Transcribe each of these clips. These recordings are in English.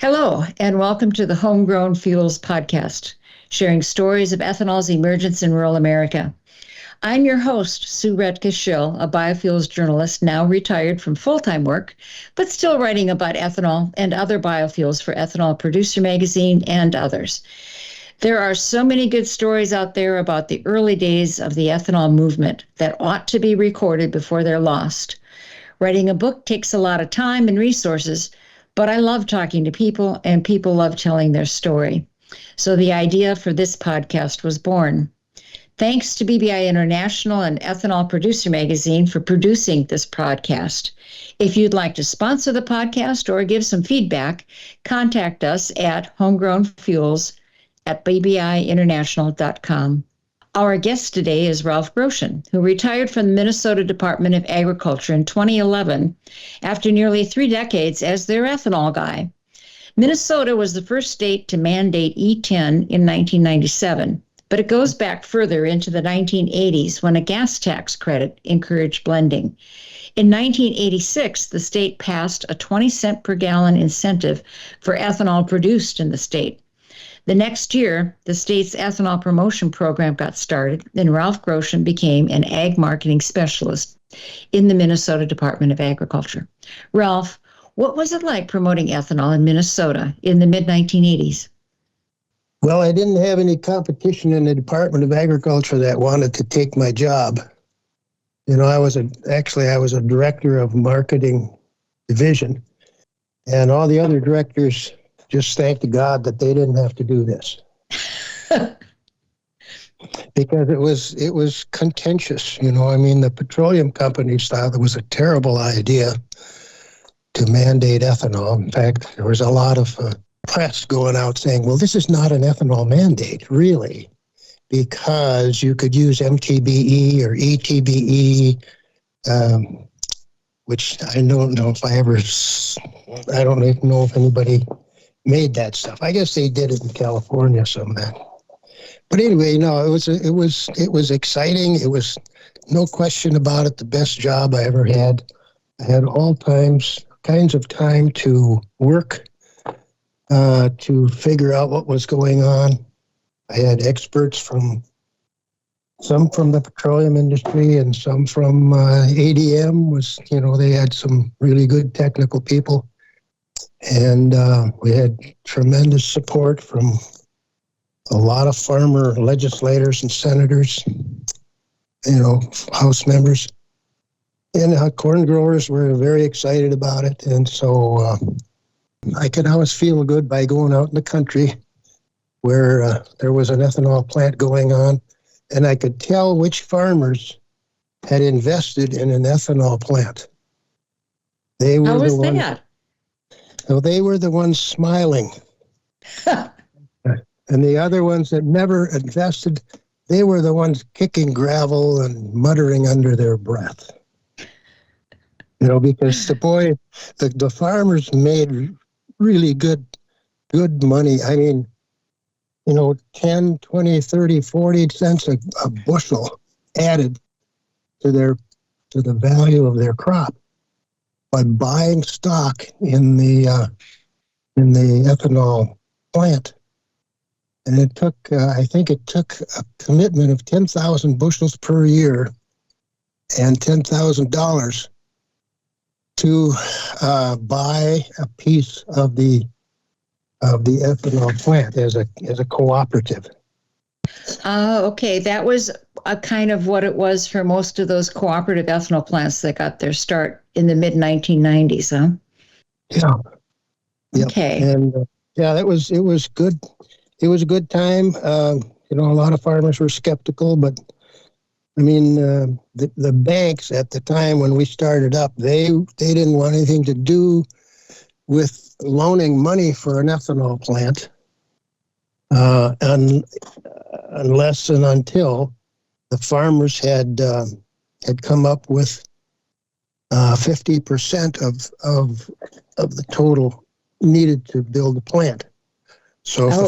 Hello, and welcome to the Homegrown Fuels podcast, sharing stories of ethanol's emergence in rural America. I'm your host, Sue Retke-Schill, a biofuels journalist now retired from full-time work, but still writing about ethanol and other biofuels for Ethanol Producer Magazine and others. There are so many good stories out there about the early days of the ethanol movement that ought to be recorded before they're lost. Writing a book takes a lot of time and resources, but I love talking to people, and people love telling their story. So the idea for this podcast was born. Thanks to BBI International and Ethanol Producer Magazine for producing this podcast. If you'd like to sponsor the podcast or give some feedback, contact us at HomegrownFuels@bbiinternational.com. Our guest today is Ralph Groschen, who retired from the Minnesota Department of Agriculture in 2011 after nearly 3 decades as their ethanol guy. Minnesota was the first state to mandate E10 in 1997, but it goes back further into the 1980s when a gas tax credit encouraged blending. In 1986, the state passed a 20-cent per gallon incentive for ethanol produced in the state. The next year, the state's ethanol promotion program got started, and Ralph Groschen became an ag marketing specialist in the Minnesota Department of Agriculture. Ralph, what was it like promoting ethanol in Minnesota in the mid-1980s? Well, I didn't have any competition in the Department of Agriculture that wanted to take my job. You know, I was a director of marketing division, and all the other directors just thanked God that they didn't have to do this. Because it was contentious, you know. I mean, the petroleum companies thought it was a terrible idea to mandate ethanol. In fact, there was a lot of press going out saying, well, this is not an ethanol mandate, really, because you could use MTBE or ETBE, which I don't know if I don't even know if anybody made that stuff. I guess they did it in California somehow. But anyway, no, it was exciting. It was no question about it the best job I ever had. I had all kinds of time to work, to figure out what was going on. I had experts some from the petroleum industry and some from ADM. They had some really good technical people. And we had tremendous support from a lot of farmer legislators and senators, House members. And corn growers were very excited about it. And so I could always feel good by going out in the country where there was an ethanol plant going on, and I could tell which farmers had invested in an ethanol plant. How was that? So they were the ones smiling. And the other ones that never invested, they were the ones kicking gravel and muttering under their breath. Because the farmers made really good money. I mean, 10, 20, 30, 40 cents a bushel added to the value of their crop by buying stock in the ethanol plant. And it took, I think it took a commitment of 10,000 bushels per year and $10,000 to buy a piece of the ethanol plant as a cooperative. Okay. That was a kind of what it was for most of those cooperative ethanol plants that got their start in the mid-1990s, huh? Yeah. Okay. And it was good. It was a good time. A lot of farmers were skeptical, but I mean, the banks at the time when we started up, they didn't want anything to do with loaning money for an ethanol plant, unless and until the farmers had come up with 50% of the total needed to build a plant. So if the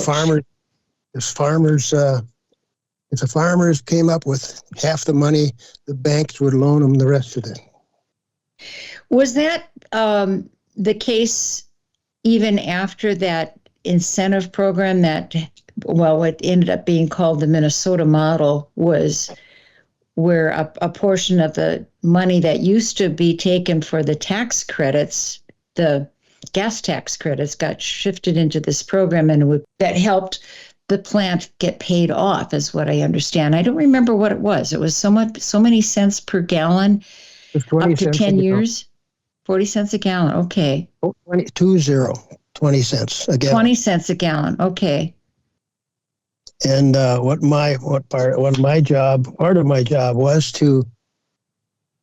farmers came up with half the money, the banks would loan them the rest of it. Was that the case even after that incentive program that, well, what ended up being called the Minnesota model was where a portion of the money that used to be taken for the tax credits, the gas tax credits, got shifted into this program, and that helped the plant get paid off, is what I understand. I don't remember what it was. It was so many cents per gallon, It's 20 up to cents a 10 gallon. years. 40 cents a gallon. Okay. Oh, 20 cents a gallon. 20 cents a gallon. Okay. And part of my job was to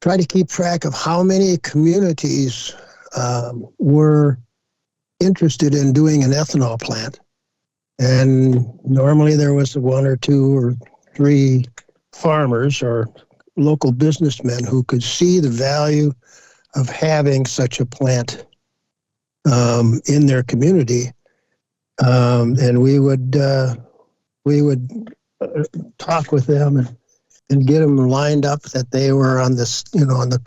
try to keep track of how many communities were interested in doing an ethanol plant. And normally there was one or two or three farmers or local businessmen who could see the value of having such a plant in their community. And we would talk with them and get them lined up that they were on this, on the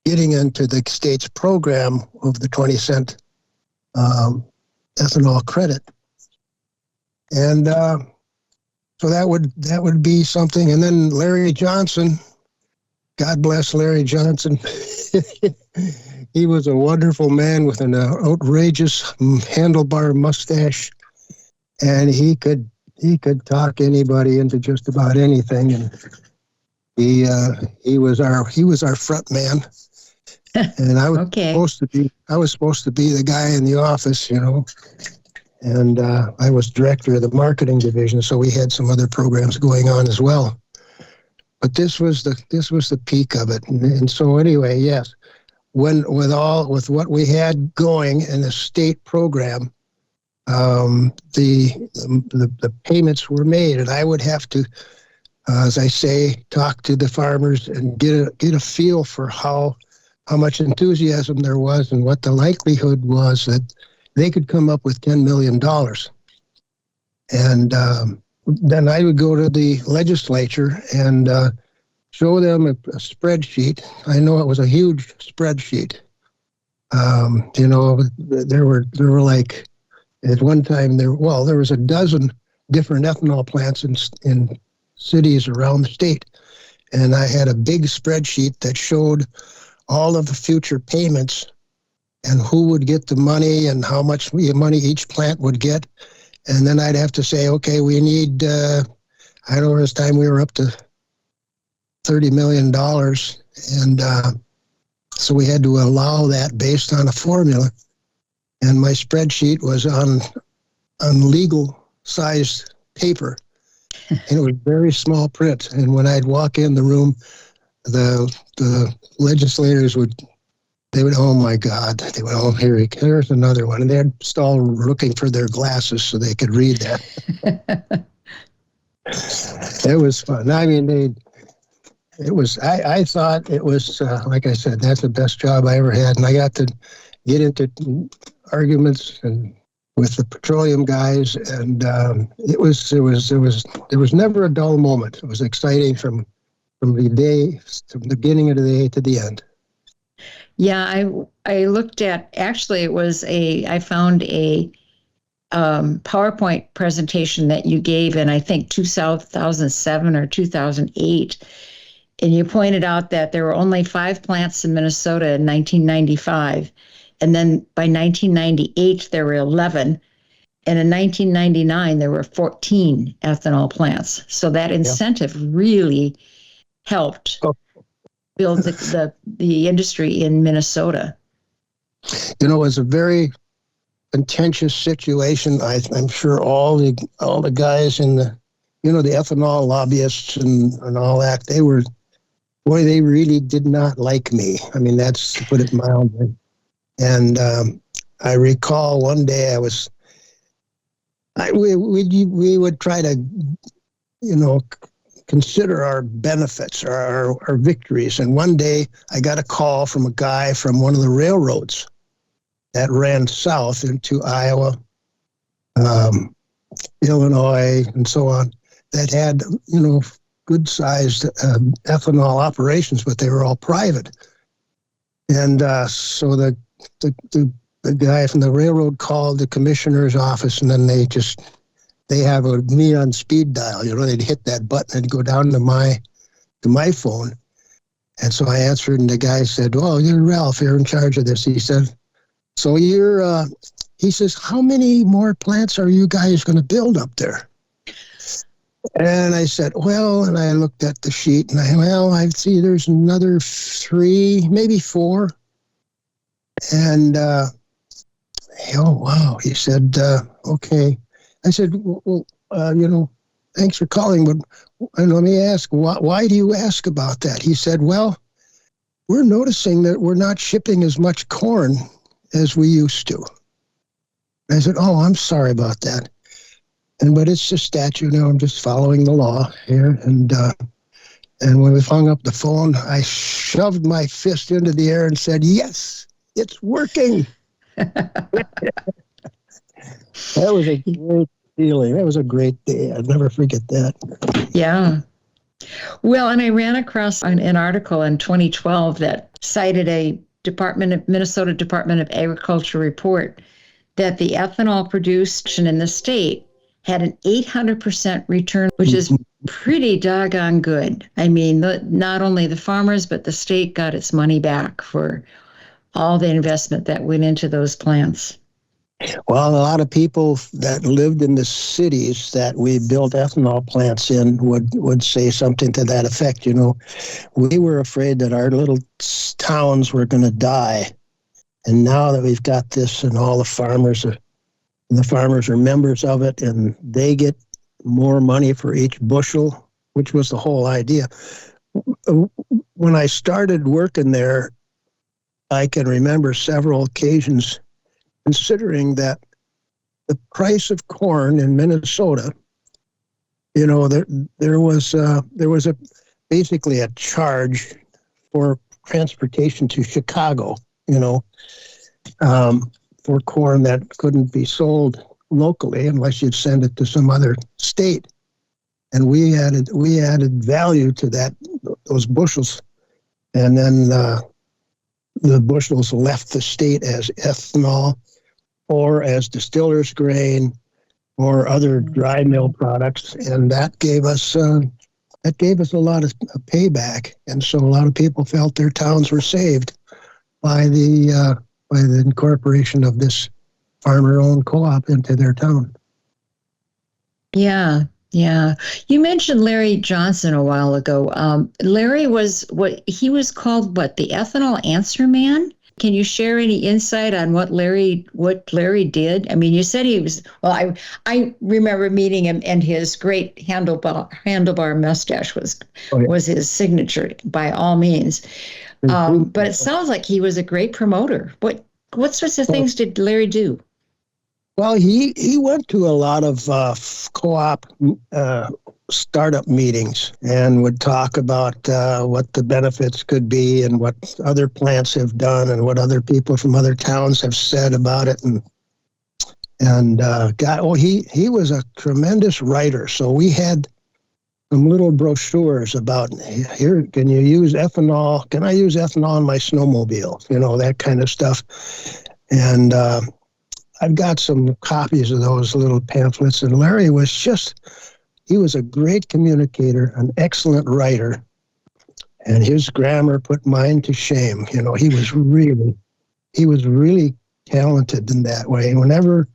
getting into the state's program of the 20-cent ethanol credit. And so that would be something. And then Larry Johnson, God bless Larry Johnson. He was a wonderful man with an outrageous handlebar mustache, and he could talk anybody into just about anything. And he was our front man. And I was Okay. supposed to be the guy in the office, and I was director of the marketing division, so we had some other programs going on as well. But this was the peak of it, and so anyway, yes, with what we had going in the state program, the payments were made, and I would have to, as I say, talk to the farmers and get a feel for how much enthusiasm there was and what the likelihood was that they could come up with $10 million. And then I would go to the legislature and show them a spreadsheet. I know it was a huge spreadsheet. There were like, at one time there was a dozen different ethanol plants in cities around the state. And I had a big spreadsheet that showed all of the future payments and who would get the money and how much money each plant would get. And then I'd have to say, okay, we need, I don't know, this time we were up to $30 million. And so we had to allow that based on a formula. And my spreadsheet was on legal sized paper. And it was very small print. And when I'd walk in the room, the legislators would, oh my God, oh, here's another one. And they'd start looking for their glasses so they could read that. It was fun. I mean, I thought it was, like I said, that's the best job I ever had. And I got to get into arguments and with the petroleum guys. And there was never a dull moment. It was exciting from the beginning of the day to the end. Yeah, I looked at, actually I found a PowerPoint presentation that you gave in, I think, 2007 or 2008. And you pointed out that there were only 5 plants in Minnesota in 1995. And then by 1998, there were 11. And in 1999, there were 14 ethanol plants. So that incentive really helped build the industry in Minnesota. It was a very contentious situation. I'm sure all the guys in the ethanol lobbyists and all that, they really did not like me. I mean, that's to put it mildly. And I recall one day we would try to, consider our benefits, our victories. And one day I got a call from a guy from one of the railroads that ran south into Iowa, Illinois, and so on, that had, good-sized ethanol operations, but they were all private. And so the the guy from the railroad called the commissioner's office, and then they have me on speed dial. They'd hit that button and go down to my phone. And so I answered, and the guy said, "Well, you're Ralph. You're in charge of this." He said, "So he says, how many more plants are you guys going to build up there?" And I said, "Well," and I looked at the sheet, and I see there's another 3, maybe 4. And, oh, wow. He said, "Okay." I said, "Well, thanks for calling, but and let me ask, why do you ask about that?" He said, "Well, we're noticing that we're not shipping as much corn as we used to." I said, "Oh, I'm sorry about that." But it's just statute. I'm just following the law here. And when we hung up the phone, I shoved my fist into the air and said, "Yes, it's working." That was a great feeling. That was a great day. I'll never forget that. Yeah. Well, and I ran across an article in 2012 that cited a Minnesota Department of Agriculture report that the ethanol produced in the state had an 800% return, which is pretty doggone good. I mean, not only the farmers, but the state got its money back for all the investment that went into those plants. Well, a lot of people that lived in the cities that we built ethanol plants in would say something to that effect. We were afraid that our little towns were going to die. And now that we've got this, and all the farmers are members of it, and they get more money for each bushel, which was the whole idea. When I started working there, I can remember several occasions considering that the price of corn in Minnesota, there was basically a charge for transportation to Chicago, for corn that couldn't be sold locally unless you'd send it to some other state. And we added value to those bushels, and then the bushels left the state as ethanol, or as distiller's grain, or other dry mill products, and that gave us a lot of payback. And so a lot of people felt their towns were saved by the incorporation of this farmer-owned co-op into their town. Yeah. Yeah. You mentioned Larry Johnson a while ago. Larry was he was called the ethanol answer man? Can you share any insight on what Larry did? I mean, you said he was, well, I remember meeting him, and his great handlebar mustache was his signature by all means. But it sounds like he was a great promoter. What sorts of things did Larry do? Well, he went to a lot of co-op startup meetings and would talk about what the benefits could be, and what other plants have done, and what other people from other towns have said about it. He was a tremendous writer. So we had some little brochures about, here, can you use ethanol? Can I use ethanol in my snowmobile? That kind of stuff. And I've got some copies of those little pamphlets, and Larry he was a great communicator, an excellent writer, and his grammar put mine to shame. He was really talented in that way. Whenever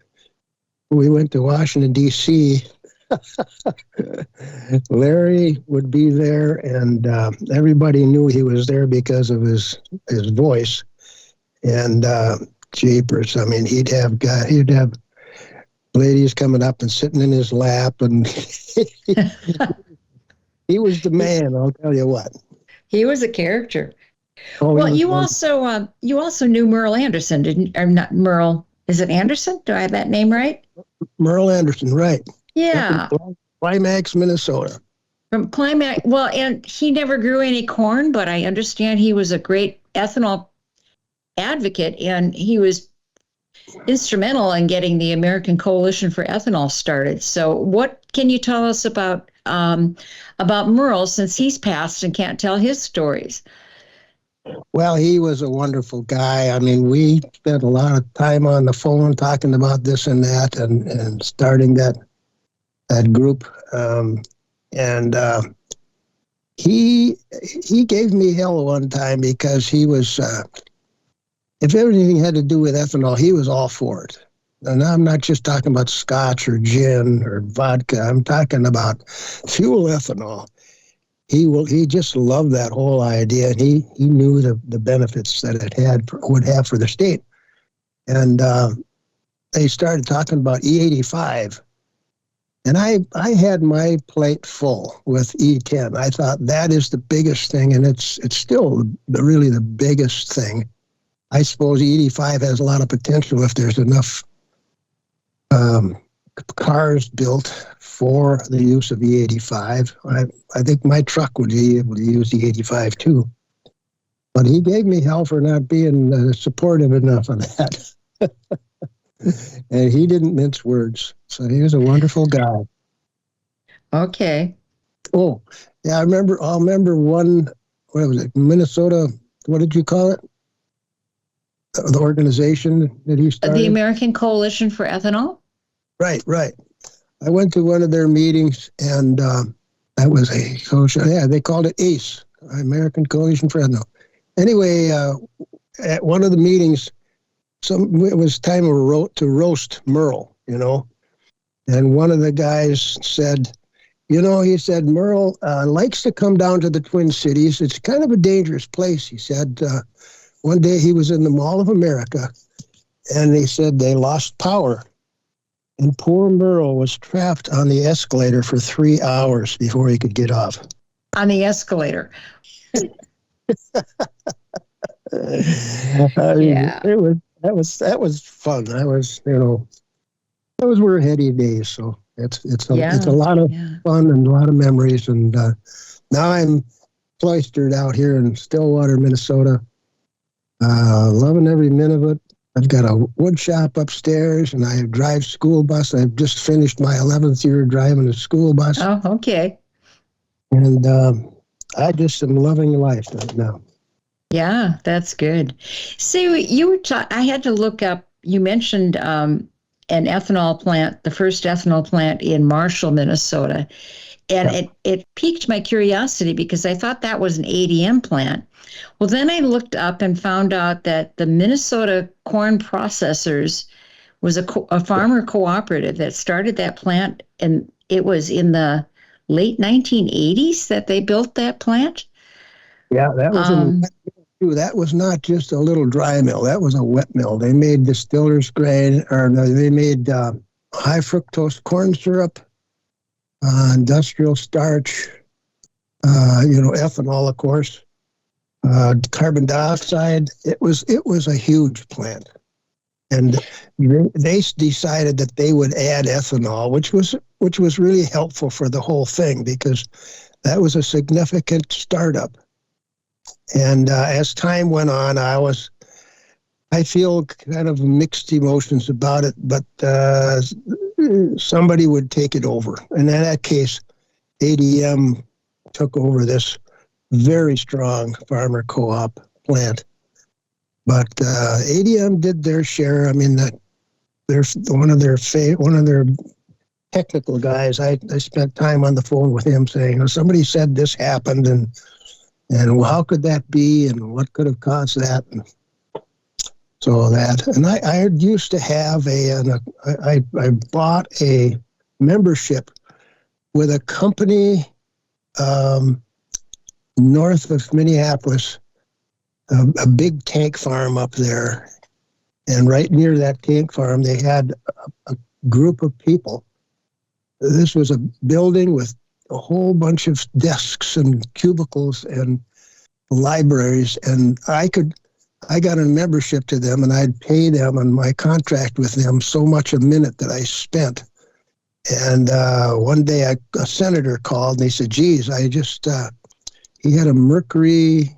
we went to Washington, D.C., Larry would be there, and everybody knew he was there because of his voice. And jeepers, I mean, he'd have ladies coming up and sitting in his lap, and he was the man. I'll tell you what. He was a character. Oh, well, you also knew Merle Anderson, didn't? Or not Merle? Is it Anderson? Do I have that name right? Merle Anderson, right? Yeah. From Climax, Minnesota. From Climax. Well, and he never grew any corn, but I understand he was a great ethanol advocate, and he was instrumental in getting the American Coalition for Ethanol started. So what can you tell us about Merle, since he's passed and can't tell his stories? Well, he was a wonderful guy. I mean, we spent a lot of time on the phone talking about this and that, and starting that group. And he he gave me hell one time because he was, if everything had to do with ethanol, he was all for it. And I'm not just talking about scotch or gin or vodka. I'm talking about fuel ethanol. He just loved that whole idea, and he knew the benefits that it would have for the state. And they started talking about E85, and I had my plate full with E10. I thought that is the biggest thing, and it's still really the biggest thing. I suppose E85 has a lot of potential if there's enough um, cars built for the use of E85. I think my truck would be able to use E85 too. But he gave me hell for not being supportive enough of that. And he didn't mince words. So he was a wonderful guy. Okay. Oh, yeah, I'll remember one, what was it, Minnesota, what did you call it? The organization that he The started? American Coalition for Ethanol? Right, right. I went to one of their meetings, and that was a coalition. Yeah, they called it ACE, American Coalition for Ethanol. Anyway, at one of the meetings, it was time to roast Merle, and one of the guys said, he said, Merle likes to come down to the Twin Cities. It's kind of a dangerous place, he said. One day he was in the Mall of America, and he said they lost power. And poor Merle was trapped on the escalator for 3 hours before he could get off. On the escalator. I mean, Yeah. that was fun. Those were heady days. So it's a Yeah. lot of Yeah. fun and a lot of memories. And now I'm cloistered out here in Stillwater, Minnesota, loving every minute of it. I've got a wood shop upstairs, and I drive school bus. I've just finished my 11th year driving a school bus, Oh, okay. and I just am loving life right now. Yeah, that's good. So you were I had to look up, you mentioned an ethanol plant, the first ethanol plant in Marshall, Minnesota. And Yeah, it piqued my curiosity because I thought that was an ADM plant. Well, then I looked up and found out that the Minnesota Corn Processors was a farmer cooperative that started that plant, and it was in the late 1980s that they built that plant. yeah, that was in Um, that was not just a little dry mill. That was a wet mill. They made distiller's grain, or no, they made high fructose corn syrup, industrial starch, ethanol, of course, carbon dioxide. It was a huge plant, and they decided that they would add ethanol, which was really helpful for the whole thing because that was a significant startup. And as time went on, I feel kind of mixed emotions about it, but somebody would take it over. And in that case, ADM took over this very strong farmer co-op plant. But ADM did their share. I mean, there's one of their technical guys. I spent time on the phone with him saying, somebody said this happened, and how could that be, and what could have caused that? And so that, and I used to have I bought a membership with a company um, north of Minneapolis, a big tank farm up there. And right near that tank farm, they had a group of people. This was a building with a whole bunch of desks and cubicles and libraries. And I got a membership to them, and I'd pay them on my contract with them so much a minute that I spent. And one day a senator called, and he said, geez, he had a Mercury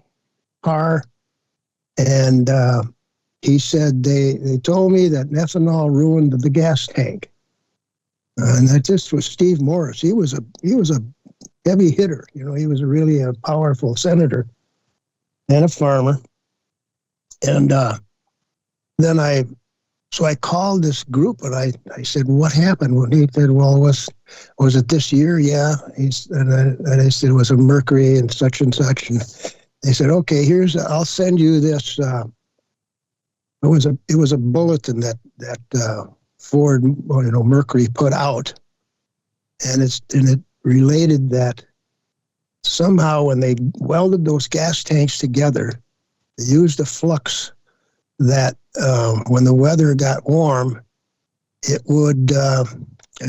car, and he said they told me that ethanol ruined the gas tank. And that just was Steve Morris. He was a heavy hitter. He was really a powerful senator. and a farmer. And then I called this group and I said, what happened? Well, he said, well, was it this year? Yeah. And I said, it was a mercury and such. And they said, okay, I'll send you this. It was a bulletin that Ford, Mercury put out. And it related that somehow when they welded those gas tanks together, they used a flux that when the weather got warm, it would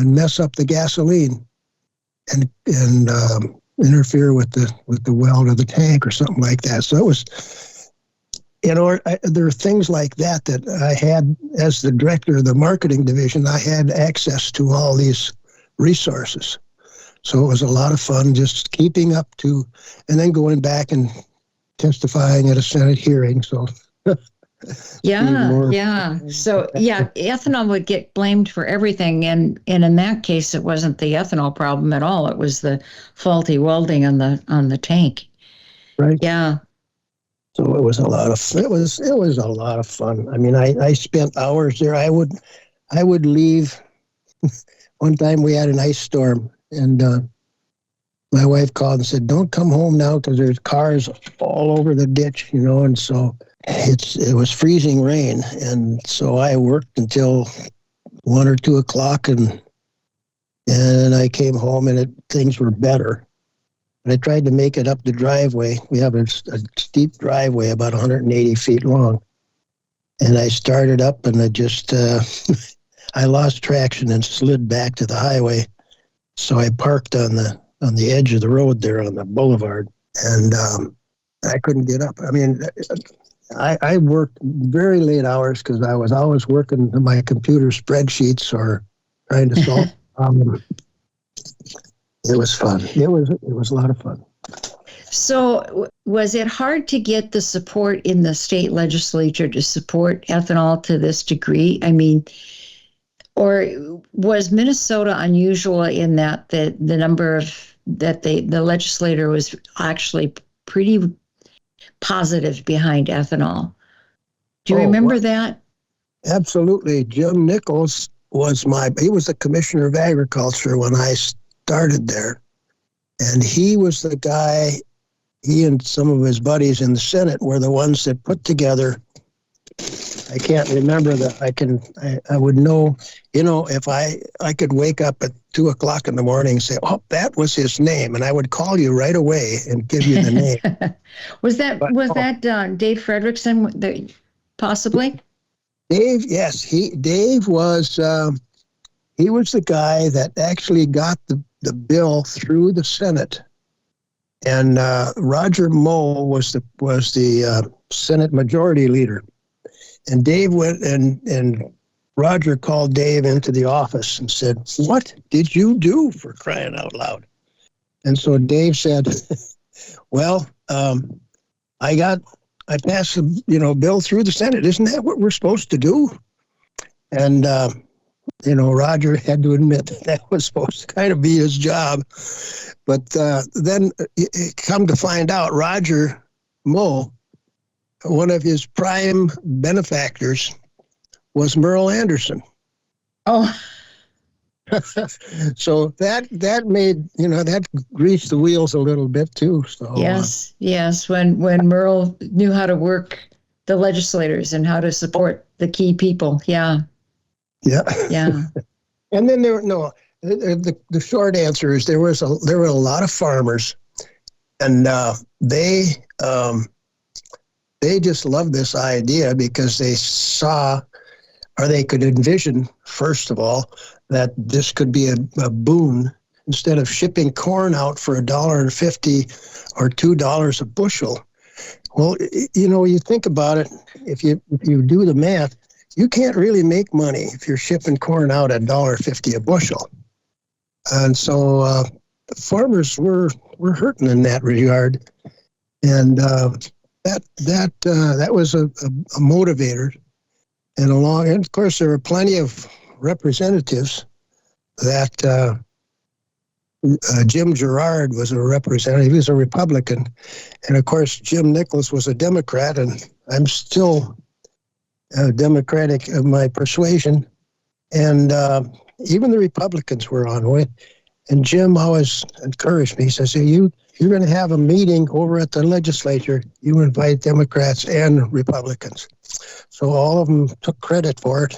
mess up the gasoline and interfere with the weld of the tank or something like that. So it was, there are things like that I had as the director of the marketing division. I had access to all these resources. So it was a lot of fun just keeping up to, and then going back and testifying at a Senate hearing. So yeah. So yeah, ethanol would get blamed for everything, and in that case, it wasn't the ethanol problem at all. It was the faulty welding on the tank. Right. Yeah. So it was a lot of fun. I mean, I spent hours there. I would leave. One time we had an ice storm, and my wife called and said, "Don't come home now because there's cars all over the ditch," And so it was freezing rain, and so I worked until 1 or 2 o'clock, and I came home, and things were better. And I tried to make it up the driveway. We have a steep driveway about 180 feet long, and I started up, and I just I lost traction and slid back to the highway. So I parked on the edge of the road there on the boulevard, and I couldn't get up. I mean, I worked very late hours because I was always working on my computer spreadsheets or trying to solve problems. It was fun. It was a lot of fun. So was it hard to get the support in the state legislature to support ethanol to this degree? I mean, or was Minnesota unusual in that the number of that the legislator was actually pretty positive behind ethanol? Do you remember that? Absolutely. Jim Nichols he was the commissioner of agriculture when I started there. And he was the guy, he and some of his buddies in the Senate were the ones that put together, I can't remember that. I would know, if I could wake up at 2 o'clock in the morning and say, oh, that was his name. And I would call you right away and give you the name. was that Dave Frederickson, possibly? Dave, yes. Dave was, he was the guy that actually got the bill through the Senate. And Roger Moe was the Senate Majority Leader. And Dave went and Roger called Dave into the office and said, what did you do, for crying out loud? And so Dave said, well, I passed the bill through the Senate. Isn't that what we're supposed to do? And, Roger had to admit that was supposed to kind of be his job. But then come to find out, Roger Moe, one of his prime benefactors, was Merle Anderson. Oh. So that made, that greased the wheels a little bit too. So yes. When Merle knew how to work the legislators and how to support the key people. Yeah. And then the short answer is there were a lot of farmers, and they just loved this idea because they saw, or they could envision, first of all, that this could be a boon. Instead of shipping corn out for $1.50 or $2 a bushel. Well, you think about it, if you do the math, you can't really make money if you're shipping corn out at $1.50 a bushel. And so the farmers were hurting in that regard. And that was a motivator. And of course, there were plenty of representatives that Jim Gerard was a representative. He was a Republican. And of course, Jim Nichols was a Democrat, and I'm still Democratic of my persuasion. And even the Republicans were on it. And Jim always encouraged me. He says, hey, you're going to have a meeting over at the legislature. You invite Democrats and Republicans. So all of them took credit for it.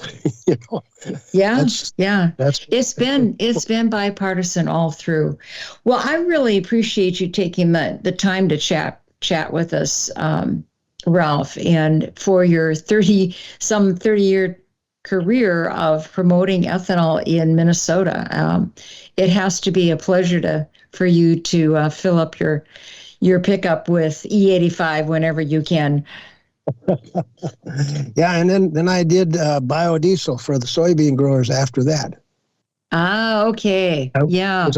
Yeah, that's yeah. It's been bipartisan all through. Well, I really appreciate you taking the time to chat with us, Ralph, and for your 30-year career of promoting ethanol in Minnesota. It has to be a pleasure for you to fill up your pickup with E85 whenever you can. Yeah, and then I did biodiesel for the soybean growers after that. Ah, okay. Yeah.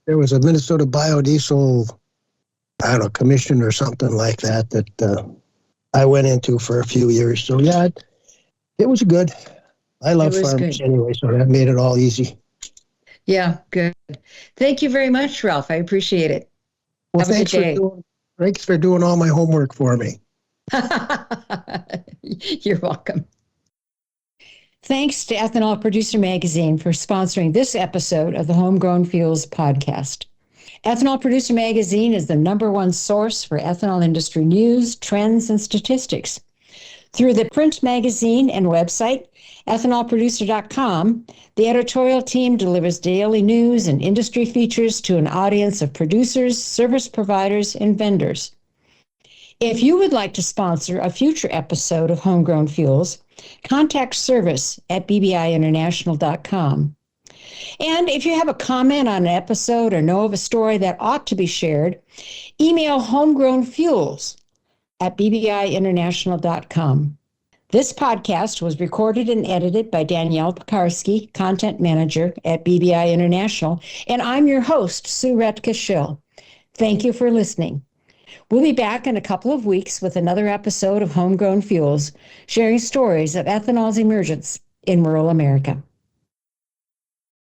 There was a Minnesota biodiesel, I don't know, commission or something like that I went into for a few years. So yeah, it was good. I love farmers Good. anyway, so that made it all easy. Yeah, good. Thank you very much, Ralph. I appreciate it. Well, Have a good day. Thanks for doing all my homework for me. You're welcome. Thanks to Ethanol Producer Magazine for sponsoring this episode of the Homegrown Fuels podcast. Ethanol Producer Magazine is the #1 source for ethanol industry news, trends, and statistics. Through the print magazine and website, ethanolproducer.com, the editorial team delivers daily news and industry features to an audience of producers, service providers, and vendors. If you would like to sponsor a future episode of Homegrown Fuels, contact service@bbiinternational.com. And if you have a comment on an episode or know of a story that ought to be shared, email homegrownfuels@bbiinternational.com. This podcast was recorded and edited by Danielle Pekarski, Content Manager at BBI International, and I'm your host, Sue Retka-Schill. Thank you for listening. We'll be back in a couple of weeks with another episode of Homegrown Fuels, sharing stories of ethanol's emergence in rural America.